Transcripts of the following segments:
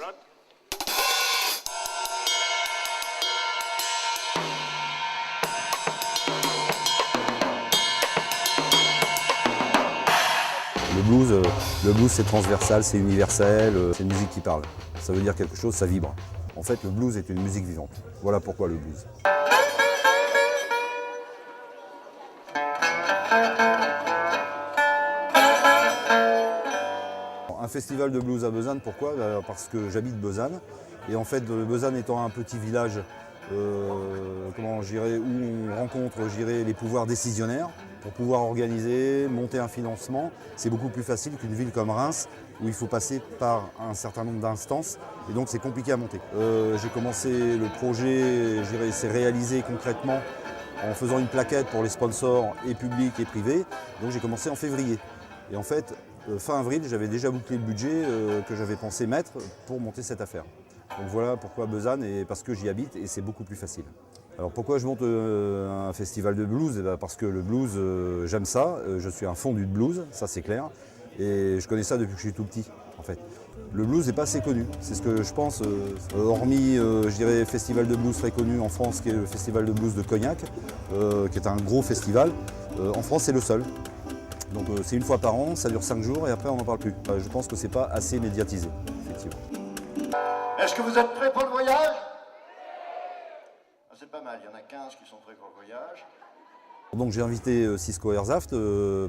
droite. Le blues c'est transversal, c'est universel, c'est une musique qui parle. Ça veut dire quelque chose, ça vibre. En fait, le blues est une musique vivante. Voilà pourquoi le blues. Un festival de blues à Besanne, pourquoi? Parce que j'habite Besanne. Et en fait, Besanne étant un petit village où on rencontre les pouvoirs décisionnaires pour pouvoir organiser, monter un financement, c'est beaucoup plus facile qu'une ville comme Reims où il faut passer par un certain nombre d'instances et donc c'est compliqué à monter. J'ai commencé le projet, c'est réalisé concrètement en faisant une plaquette pour les sponsors et publics et privés, donc j'ai commencé en février. Et en fait, fin avril, j'avais déjà bouclé le budget que j'avais pensé mettre pour monter cette affaire. Donc voilà pourquoi Besanne, et parce que j'y habite et c'est beaucoup plus facile. Alors pourquoi je monte un festival de blues? Parce que le blues, j'aime ça, je suis un fondu de blues, ça c'est clair, et je connais ça depuis que je suis tout petit en fait. Le blues n'est pas assez connu, c'est ce que je pense, hormis festival de blues très connu en France qui est le festival de blues de Cognac, qui est un gros festival, en France c'est le seul. Donc c'est une fois par an, ça dure 5 jours et après on n'en parle plus. Je pense que c'est pas assez médiatisé, effectivement. Est-ce que vous êtes prêts pour le voyage? C'est pas mal, il y en a 15 qui sont prêts pour le voyage. Donc j'ai invité Cisco Herzhaft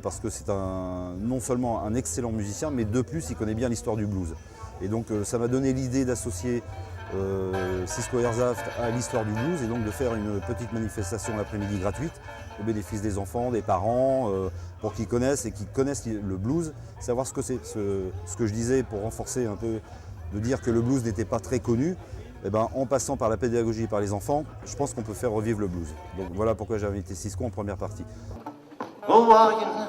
parce que c'est non seulement un excellent musicien, mais de plus il connaît bien l'histoire du blues. Et donc ça m'a donné l'idée d'associer Cisco Herzhaft à l'histoire du blues et donc de faire une petite manifestation l'après-midi gratuite au bénéfice des enfants, des parents, pour qu'ils connaissent le blues, savoir ce que c'est. Ce que je disais pour renforcer un peu, de dire que le blues n'était pas très connu, eh ben, en passant par la pédagogie et par les enfants, je pense qu'on peut faire revivre le blues. Donc voilà pourquoi j'ai invité Cisco en première partie. Oh, well, you know,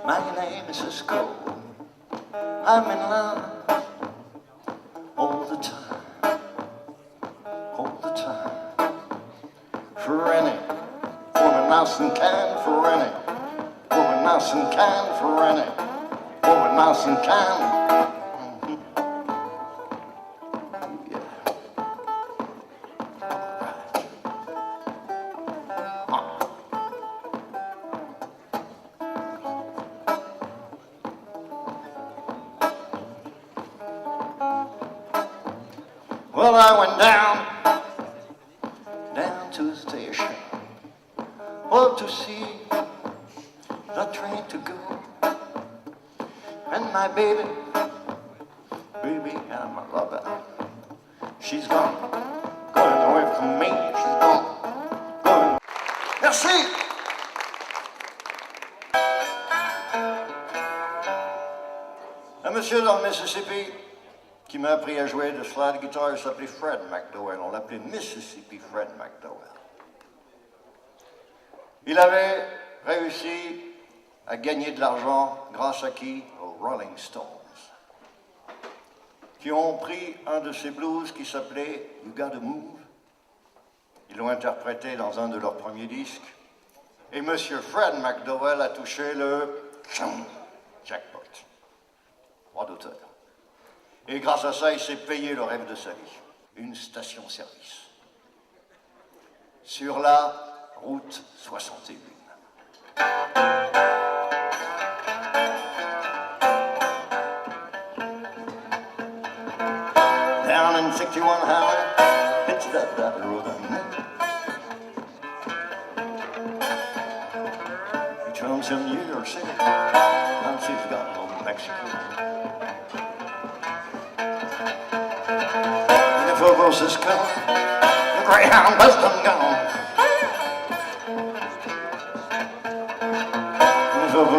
my name is Cisco. I'm in love all the time, all the time. For any woman nice and kind, for any woman nice and kind, for any woman nice and kind. Well, I went down to the station, well, to see the train to go. And my baby, and my lover, she's gone, going away from me, she's gone, going. Merci! Un monsieur dans le Mississippi qui m'a appris à jouer de slide guitar, il s'appelait Fred McDowell. On l'appelait Mississippi Fred McDowell. Il avait réussi à gagner de l'argent grâce à qui? Aux Rolling Stones, qui ont pris un de ces blues qui s'appelait You Gotta Move. Ils l'ont interprété dans un de leurs premiers disques. Et monsieur Fred McDowell a touché le jackpot, droit d'auteur. Et grâce à ça, il s'est payé le rêve de sa vie, une station-service, sur la route 61. Down in 61 Highway, it's that road I know. He comes from New York City, and she's got old Mexico. Cisco, the Greyhound has done gone.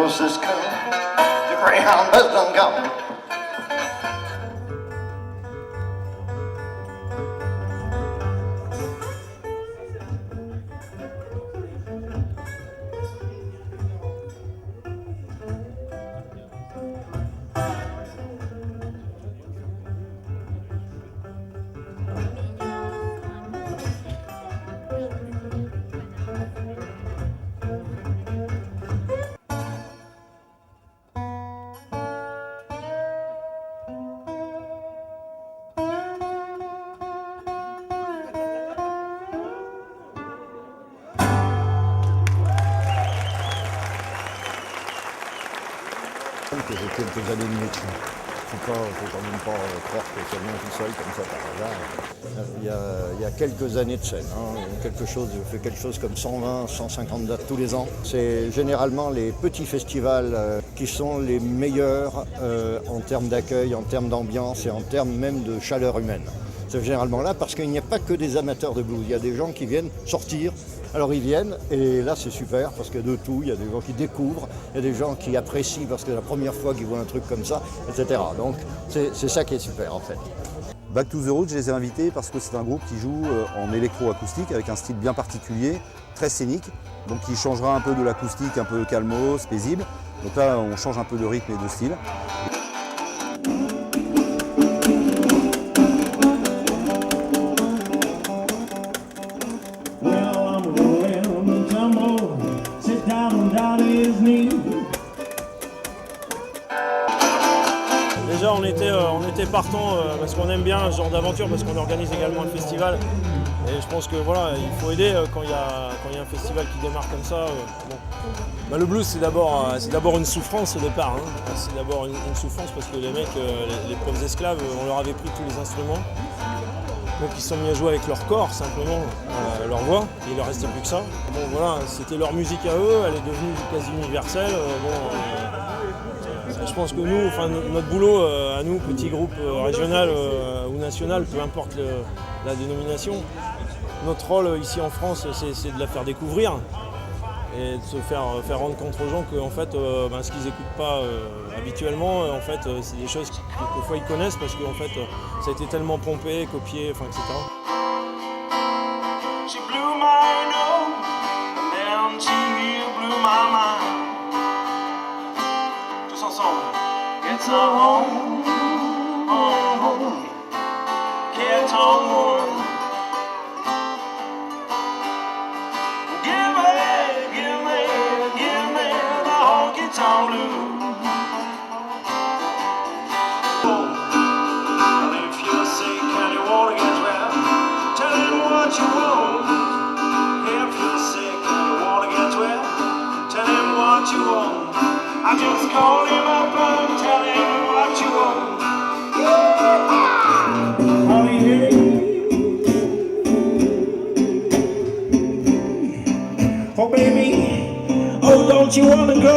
Cisco, the Greyhound has done gone. quelques années de métier. Il ne faut quand même pas croire que ça vient tout seul comme ça par hasard. Il y a quelques années de scène, hein, je fais quelque chose comme 120, 150 dates tous les ans. C'est généralement les petits festivals qui sont les meilleurs en termes d'accueil, en termes d'ambiance et en termes même de chaleur humaine. C'est généralement là parce qu'il n'y a pas que des amateurs de blues, il y a des gens qui viennent sortir. Alors ils viennent et là c'est super parce qu'il y a de tout, il y a des gens qui découvrent, il y a des gens qui apprécient parce que c'est la première fois qu'ils voient un truc comme ça, etc. Donc c'est ça qui est super en fait. Back to the Roots, je les ai invités parce que c'est un groupe qui joue en électro-acoustique avec un style bien particulier, très scénique, donc qui changera un peu de l'acoustique, un peu calmos, paisible. Donc là on change un peu de rythme et de style. Déjà on était partant parce qu'on aime bien ce genre d'aventure, parce qu'on organise également un festival. Et je pense que voilà, il faut aider quand il y a un festival qui démarre comme ça. Bon. Le blues c'est d'abord une souffrance au départ. Hein. C'est d'abord une souffrance parce que les mecs, les pauvres esclaves, on leur avait pris tous les instruments. Donc ils se sont mis à jouer avec leur corps simplement, leur voix, et il leur restait plus que ça. Bon voilà, c'était leur musique à eux, elle est devenue quasi universelle. Je pense que nous, enfin, notre boulot à nous, petit groupe régional ou national, peu importe la dénomination, notre rôle ici en France, c'est de la faire découvrir et de se faire rendre compte aux gens que en fait, ce qu'ils n'écoutent pas habituellement, en fait, c'est des choses que quelquefois ils connaissent parce que en fait, ça a été tellement pompé, copié, enfin, etc. She blew my nose, and then she blew my mind. Tous ensemble. It's a home, home, home. Get on. Tongue blue. And if you're sick and you want to get well, tell him what you want. If you're sick and you want to get well, tell him what you want. I just call him up and tell him what you want. Oh baby, oh don't you wanna go?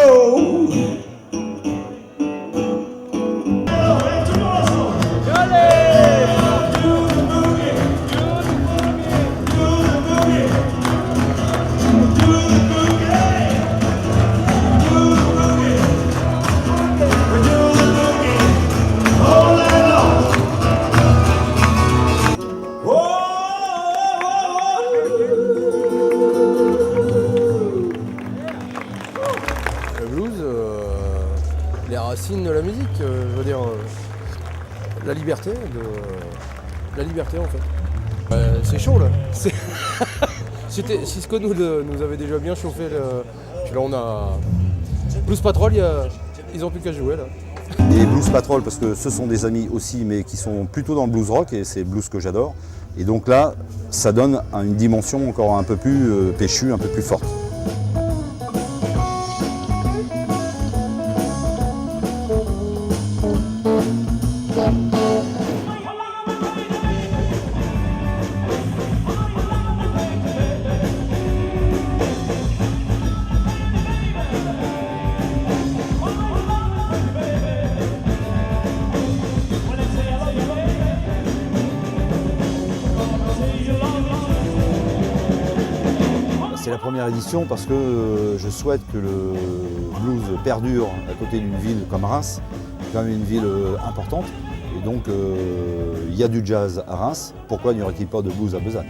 Les racines de la musique, je veux dire, la liberté en fait. C'est chaud là. Cisco nous avait déjà bien chauffé. Puis là on a Blues Patrol, ils ont plus qu'à jouer là. Et Blues Patrol parce que ce sont des amis aussi mais qui sont plutôt dans le blues rock et c'est le blues que j'adore. Et donc là, ça donne une dimension encore un peu plus péchue, un peu plus forte. C'est la première édition parce que je souhaite que le blues perdure à côté d'une ville comme Reims, qui est quand même une ville importante. Et donc il y a du jazz à Reims, pourquoi n'y aurait-il pas de blues à Besançon ?